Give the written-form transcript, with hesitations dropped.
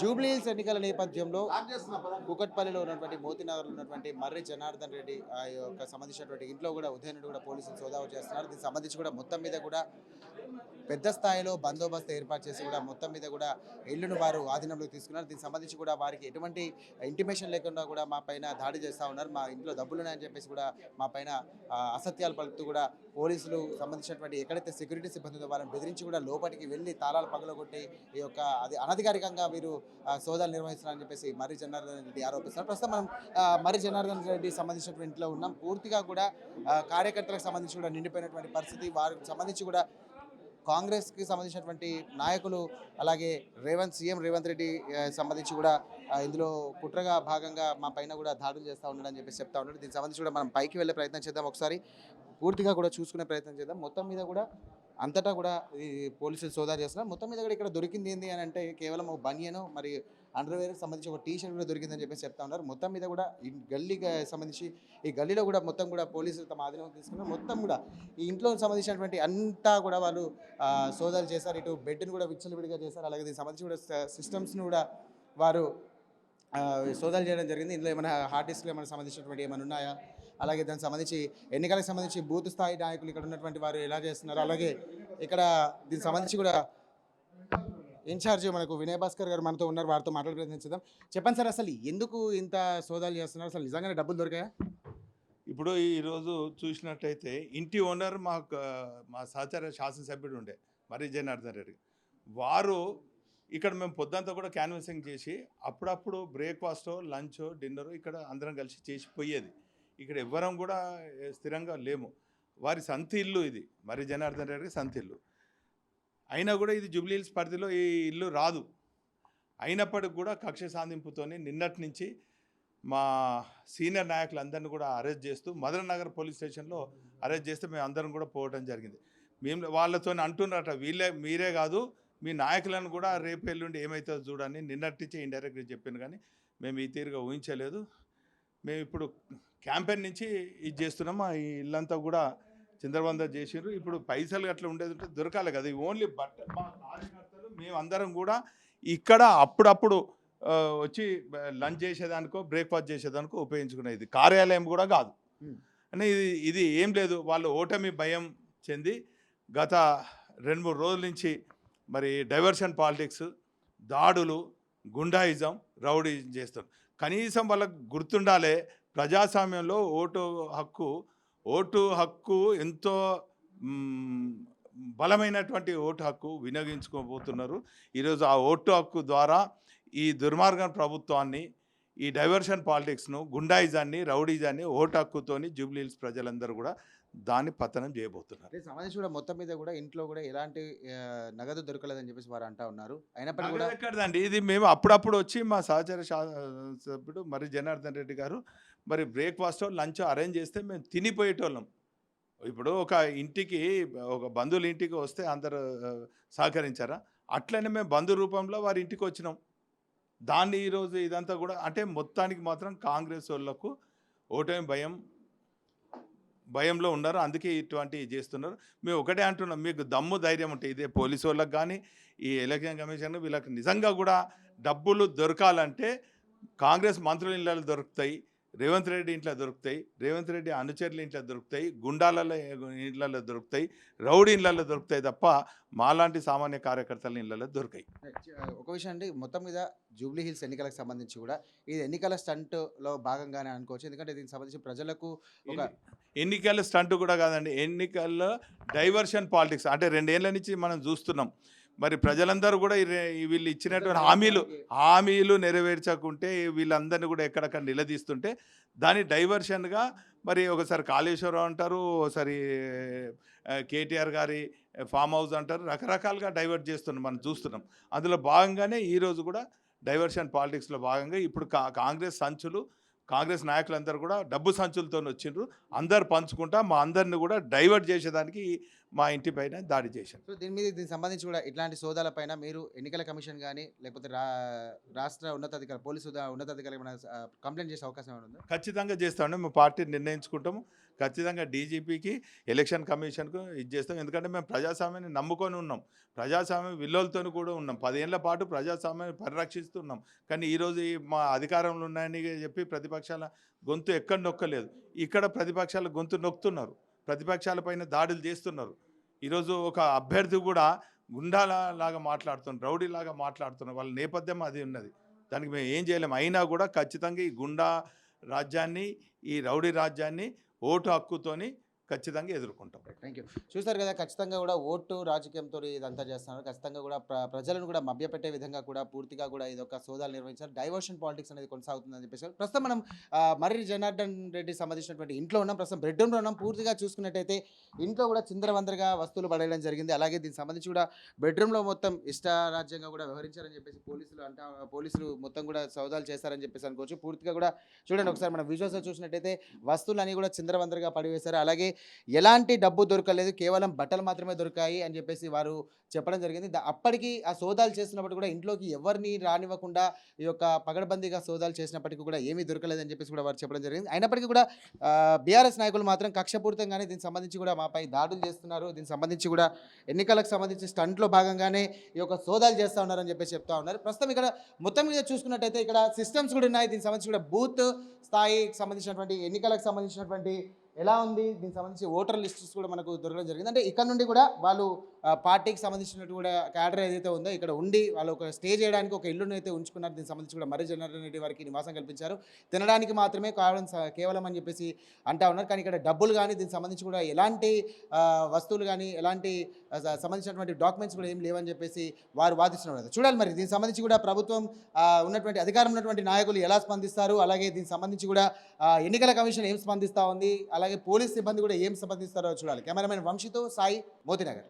జూబ్లీహిల్స్ ఎన్నికల నేపథ్యంలో కూకట్పల్లిలో ఉన్నటువంటి మోతీనగర్లో ఉన్నటువంటి మర్రి జనార్దన్ రెడ్డి ఆ యొక్క సంబంధించినటువంటి ఇంట్లో కూడా ఉదయం కూడా పోలీసులు సోదా చేస్తున్నారు. దీనికి సంబంధించి కూడా మొత్తం మీద కూడా పెద్ద స్థాయిలో బందోబస్తు ఏర్పాటు చేసి కూడా మొత్తం మీద కూడా ఇళ్లను వారు ఆధీనంలోకి తీసుకున్నారు. దీనికి సంబంధించి కూడా వారికి ఎటువంటి ఇంటిమేషన్ లేకుండా కూడా మా పైన దాడి చేస్తూ ఉన్నారు. మా ఇంట్లో డబ్బులు ఉన్నాయని చెప్పేసి కూడా మా పైన అసత్యాలు పలుకుతూ కూడా పోలీసులు సంబంధించినటువంటి ఎక్కడైతే సెక్యూరిటీ సిబ్బంది ఉందో వారిని బెదిరించి కూడా లోపలికి వెళ్ళి తాళాలు పగలగొట్టి ఈ యొక్క అది అనధికారికంగా వీరు సోదాలు నిర్వహిస్తున్నారని చెప్పేసి మర్రి జనార్దన్ రెడ్డి ఆరోపిస్తున్నారు. ప్రస్తుతం మనం మర్రి జనార్దన్ రెడ్డి సంబంధించినటువంటి ఇంట్లో ఉన్నాం. పూర్తిగా కూడా కార్యకర్తలకు సంబంధించి కూడా నిండిపోయినటువంటి పరిస్థితి. వారికి సంబంధించి కూడా కాంగ్రెస్కి సంబంధించినటువంటి నాయకులు అలాగే సీఎం రేవంత్ రెడ్డి సంబంధించి కూడా ఇందులో కుట్రగా భాగంగా మా పైన కూడా దాడులు చేస్తూ ఉన్నాడని చెప్పేసి చెప్తా ఉన్నాడు. దీనికి సంబంధించి కూడా మనం పైకి వెళ్ళే ప్రయత్నం చేద్దాం, ఒకసారి పూర్తిగా కూడా చూసుకునే ప్రయత్నం చేద్దాం. మొత్తం మీద కూడా అంతటా కూడా ఈ పోలీసులు సోదా చేస్తున్నారు. మొత్తం మీద కూడా ఇక్కడ దొరికింది ఏంటి అని అంటే కేవలం ఒక బనియను మరి అండర్వేర్కి సంబంధించి ఒక టీషర్ట్ కూడా దొరికిందని చెప్పేసి చెప్తా ఉన్నారు. మొత్తం మీద కూడా ఈ గల్లీకి సంబంధించి ఈ గల్లీలో కూడా మొత్తం కూడా పోలీసులు తమ ఆధీనంలో తీసుకున్నారు. మొత్తం కూడా ఈ ఇంట్లో సంబంధించినటువంటి అంతా కూడా వాళ్ళు సోదాలు చేశారు. ఇటు బెడ్ని కూడా విచ్చలవిడిగా చేశారు. అలాగే దీనికి సంబంధించి కూడా సిస్టమ్స్ని కూడా వారు సోదాలు చేయడం జరిగింది. ఇందులో ఏమైనా హార్డ్ డిస్క్లు ఏమైనా సంబంధించినటువంటి ఏమైనా ఉన్నాయా, అలాగే దానికి సంబంధించి ఎన్నికలకు సంబంధించి బూత్ స్థాయి నాయకులు ఇక్కడ ఉన్నటువంటి వారు ఎలా చేస్తున్నారు, అలాగే ఇక్కడ దీనికి సంబంధించి కూడా ఇన్ఛార్జ్ మనకు వినయ్ భాస్కర్ గారు మనతో ఉన్నారు. వారితో మాట్లాడే ప్రయత్నం చేద్దాం. చెప్పండి సార్, అసలు ఎందుకు ఇంత సోదాలు చేస్తున్నారు? అసలు నిజంగానే డబ్బులు దొరికాయా? ఇప్పుడు ఈరోజు చూసినట్టయితే ఇంటి ఓనర్ మా సహచర శాసనసభ్యుడు ఉండే మర్రి జనార్దన్ రెడ్డి వారు ఇక్కడ మేము పొద్దంతా కూడా క్యాన్వసింగ్ చేసి అప్పుడప్పుడు బ్రేక్ఫాస్టో లంచో డిన్నరో ఇక్కడ అందరం కలిసి చేసి పోయేది. ఇక్కడ ఎవ్వరం కూడా స్థిరంగా లేము. వారి సంత ఇల్లు ఇది, మర్రి జనార్దన్ రెడ్డి సంత ఇల్లు అయినా కూడా ఇది జూబ్లీహిల్స్ పరిధిలో ఈ ఇల్లు రాదు. అయినప్పటికి కూడా కక్ష సాధింపుతోనే నిన్నటి నుంచి మా సీనియర్ నాయకులందరినీ కూడా అరెస్ట్ చేస్తూ మదన్ నగర్ పోలీస్ స్టేషన్లో అరెస్ట్ చేస్తే మేము అందరం కూడా పోవడం జరిగింది. మేము వాళ్ళతో అంటున్నారట, మీరే కాదు మీ నాయకులను కూడా రేపు ఎల్లుండి ఏమవుతుందో చూడని నిన్నటి నుంచి ఇండైరెక్ట్గా చెప్పాను. కానీ మేము ఈ తీరుగా ఊహించలేదు. మేము ఇప్పుడు క్యాంపెయిన్ నుంచి ఇది చేస్తున్నాము. ఈ ఇల్లంతా కూడా చిందరవంద చేసిర్రు. ఇప్పుడు పైసలు అట్లా ఉండేది ఉంటే దొరకాలి కదా. ఓన్లీ మా కార్యకర్తలు మేమందరం కూడా ఇక్కడ అప్పుడప్పుడు వచ్చి లంచ్ చేసేదానికో బ్రేక్ఫాస్ట్ చేసేదానికో ఉపయోగించుకునేది. కార్యాలయం కూడా కాదు అని ఇది ఏం లేదు. వాళ్ళు ఓటమి భయం చెంది గత 2-3 రోజుల నుంచి మరి డైవర్షన్ పాలిటిక్స్, దాడులు, గుండాయిజం, రౌడీజం చేస్తారు. కనీసం వాళ్ళకు గుర్తుండాలి, ప్రజాస్వామ్యంలో ఓటు హక్కు ఎంతో బలమైనటువంటి ఓటు హక్కు వినియోగించుకోబోతున్నారు. ఈరోజు ఆ ఓటు హక్కు ద్వారా ఈ దుర్మార్గం ప్రభుత్వాన్ని, ఈ డైవర్షన్ పాలిటిక్స్ను, గుండాయిజాన్ని, రౌడీజాన్ని ఓటు హక్కుతోని జూబ్లీహిల్స్ ప్రజలందరూ కూడా దాన్ని పతనం చేయబోతున్నారు. సంబంధించి కూడా మొత్తం మీద కూడా ఇంట్లో కూడా ఎలాంటి నగదు దొరకలేదని చెప్పేసి వారు అంటా ఉన్నారు. అయినప్పటికీ కూడా ఎక్కడదండి ఇది, మేము అప్పుడప్పుడు వచ్చి మా సహచర సభ్యుడు మర్రి జనార్దన్ రెడ్డి గారు మరి బ్రేక్ఫాస్ట్ లంచ్ అరేంజ్ చేస్తే మేము తినిపోయేటోళ్ళం. ఇప్పుడు ఒక ఇంటికి ఒక బంధువుల ఇంటికి వస్తే అందరు సహకరించారా, అట్లనే మేము బంధు రూపంలో వారి ఇంటికి వచ్చినాం. దాన్ని ఈరోజు ఇదంతా కూడా అంటే మొత్తానికి మాత్రం కాంగ్రెస్ వాళ్ళకు ఓటమి భయంలో ఉన్నారు. అందుకే ఇటువంటివి చేస్తున్నారు. మేము ఒకటే అంటున్నాం, మీకు దమ్ము ధైర్యం ఉంటే ఇదే పోలీసు వాళ్ళకి కానీ ఈ ఎలక్షన్ కమిషన్ వీళ్ళకి నిజంగా కూడా డబ్బులు దొరకాలంటే కాంగ్రెస్ మంత్రుల ఇళ్ళలో దొరుకుతాయి, రేవంత్ రెడ్డి ఇంట్లో దొరుకుతాయి, రేవంత్ రెడ్డి అనుచరుల ఇంట్లో దొరుకుతాయి, గుండాలలో ఇళ్లలో దొరుకుతాయి, రౌడీ ఇళ్లలో దొరుకుతాయి తప్ప మాలాంటి సామాన్య కార్యకర్తల ఇళ్లలో దొరికాయి. ఒక విషయం అండి, మొత్తం మీద జూబ్లీహిల్స్ ఎన్నికలకు సంబంధించి కూడా ఇది ఎన్నికల స్టంట్లో భాగంగానే అనుకోవచ్చు. ఎందుకంటే దీనికి సంబంధించి ప్రజలకు ఒక ఎన్నికల స్టంట్ కూడా కాదండి, ఎన్నికల్లో డైవర్షన్ పాలిటిక్స్ అంటే 2 ఏళ్ల నుంచి మనం చూస్తున్నాం. మరి ప్రజలందరూ కూడా వీళ్ళు ఇచ్చినటువంటి హామీలు నెరవేర్చకుంటే వీళ్ళందరినీ కూడా ఎక్కడక్కడ నిలదీస్తుంటే దాని డైవర్షన్గా మరి ఒకసారి కాళేశ్వరం అంటారు, ఒకసారి కేటీఆర్ గారి ఫామ్ హౌస్ అంటారు, రకరకాలుగా డైవర్ట్ చేస్తున్నాం మనం చూస్తున్నాం. అందులో భాగంగానే ఈరోజు కూడా డైవర్షన్ పాలిటిక్స్లో భాగంగా ఇప్పుడు కాంగ్రెస్ నాయకులందరూ కూడా డబ్బు సంచులతో వచ్చిండ్రు. అందరు పంచుకుంటా మా అందరిని కూడా డైవర్ట్ చేసేదానికి మా ఇంటి పైన దాడి చేశారు. సో దీనికి సంబంధించి కూడా ఇట్లాంటి సోదాలపైన మీరు ఎన్నికల కమిషన్ కానీ లేకపోతే రాష్ట్ర ఉన్నతాధికారి పోలీసు ఉన్నతాధికారి ఏమైనా కంప్లైంట్ చేసే అవకాశం ఏమైనా ఉందా? ఖచ్చితంగా చేస్తామండి. మేము పార్టీ నిర్ణయించుకుంటాము. ఖచ్చితంగా డీజీపీకి, ఎలక్షన్ కమిషన్కు ఇది చేస్తాం. ఎందుకంటే మేము ప్రజాస్వామ్యాన్ని నమ్ముకొని ఉన్నాం. ప్రజాస్వామ్య విలువలతో కూడా ఉన్నాం. 10 ఏళ్ల పాటు ప్రజాస్వామ్యాన్ని పరిరక్షిస్తున్నాం. కానీ ఈరోజు మా అధికారంలో ఉన్నాయని చెప్పి ప్రతిపక్షాల గొంతు ఎక్కడ నొక్కలేదు. ఇక్కడ ప్రతిపక్షాల గొంతు నొక్కుతున్నారు. ప్రతిపక్షాలపైన దాడులు చేస్తున్నారు. ఈరోజు ఒక అభ్యర్థి కూడా గుండాలాగా మాట్లాడుతున్నారు, రౌడీలాగా మాట్లాడుతున్నారు. వాళ్ళ నేపథ్యం అది ఉన్నది. దానికి మేము ఏం చేయలేము. అయినా కూడా ఖచ్చితంగా ఈ గుండా రాజ్యాన్ని, ఈ రౌడీ రాజ్యాన్ని ఓటు హక్కుతోని ఖచ్చితంగా ఎదుర్కొంటాం. Thank you. చూస్తారు కదా, ఖచ్చితంగా కూడా ఓటు రాజకీయంతో ఇదంతా చేస్తున్నారు. ఖచ్చితంగా కూడా ప్రజలను కూడా మభ్యపెట్టే విధంగా కూడా పూర్తిగా కూడా ఇదొక సోదాలు నిర్వహించారు. డైవర్షన్ పాలిటిక్స్ అనేది కొనసాగుతుందని చెప్పేసి ప్రస్తుతం మనం మర్రి జనార్దన్ రెడ్డి సంబంధించినటువంటి ఇంట్లో ఉన్నాం. ప్రస్తుతం బెడ్రూమ్లో ఉన్నాం. పూర్తిగా చూసుకున్నట్టయితే ఇంట్లో కూడా చిందరవందరగా వస్తువులు పడేయడం జరిగింది. అలాగే దీనికి సంబంధించి కూడా బెడ్రూమ్లో మొత్తం ఇష్టారాజ్యంగా కూడా వ్యవహరించారని చెప్పేసి పోలీసులు మొత్తం కూడా సోదాలు చేశారని చెప్పేసి అనుకోవచ్చు. పూర్తిగా కూడా చూడండి ఒకసారి మనం విజువల్స్ చూసినట్టయితే వస్తువులు అన్నీ కూడా చిందరవందరగా పడివేశారు. అలాగే ఎలాంటి డబ్బు దొరకలేదు, కేవలం బట్టలు మాత్రమే దొరికాయి అని చెప్పేసి వారు చెప్పడం జరిగింది. అప్పటికి ఆ సోదాలు చేస్తున్నప్పుడు కూడా ఇంట్లోకి ఎవరిని రానివ్వకుండా ఈ యొక్క పగడబందీగా సోదాలు చేసినప్పటికీ కూడా ఏమీ దొరకలేదని చెప్పేసి కూడా వారు చెప్పడం జరిగింది. అయినప్పటికీ కూడా బీఆర్ఎస్ నాయకులు మాత్రం కక్షపూరితంగానే దీనికి సంబంధించి కూడా మాపై దాడులు చేస్తున్నారు. దీనికి సంబంధించి కూడా ఎన్నికలకు సంబంధించి స్టంట్లో భాగంగానే ఈ యొక్క సోదాలు చేస్తూ ఉన్నారని చెప్పేసి చెప్తా ఉన్నారు. ప్రస్తుతం ఇక్కడ మొత్తం మీద చూసుకున్నట్టయితే ఇక్కడ సిస్టమ్స్ కూడా ఉన్నాయి. దీనికి సంబంధించి కూడా బూత్ స్థాయికి సంబంధించినటువంటి ఎన్నికలకు సంబంధించినటువంటి ఎలా ఉంది, దీనికి సంబంధించి ఓటర్ లిస్ట్స్ కూడా మనకు దొరకడం జరిగింది. అంటే ఇక్కడ నుండి కూడా వాళ్ళు పార్టీకి సంబంధించినట్టు కూడా క్యాడర్ ఏదైతే ఉందో ఇక్కడ ఉండి వాళ్ళు ఒక స్టే చేయడానికి ఒక ఇల్లును అయితే ఉంచుకున్నారు. దీనికి సంబంధించి కూడా మర్రి జనార్దన్ రెడ్డి వారికి నివాసం కల్పించారు. తినడానికి మాత్రమే కేవలం అని చెప్పేసి అంటా ఉన్నారు. కానీ ఇక్కడ డబ్బులు కానీ దీనికి సంబంధించి కూడా ఎలాంటి వస్తువులు కానీ ఎలాంటి సంబంధించినటువంటి డాక్యుమెంట్స్ కూడా ఏం లేవని చెప్పేసి వారు వాదిస్తున్నారు. చూడాలి మరి దీనికి సంబంధించి కూడా ప్రభుత్వం ఉన్నటువంటి అధికారం ఉన్నటువంటి నాయకులు ఎలా స్పందిస్తారు, అలాగే దీనికి సంబంధించి కూడా ఎన్నికల కమిషన్ ఏం స్పందిస్తూ ఉంది, అలాగే పోలీస్ సిబ్బంది కూడా ఏం స్పందిస్తారో చూడాలి. కెమెరామెన్ వంశీతో సాయి, మోతీనగర్.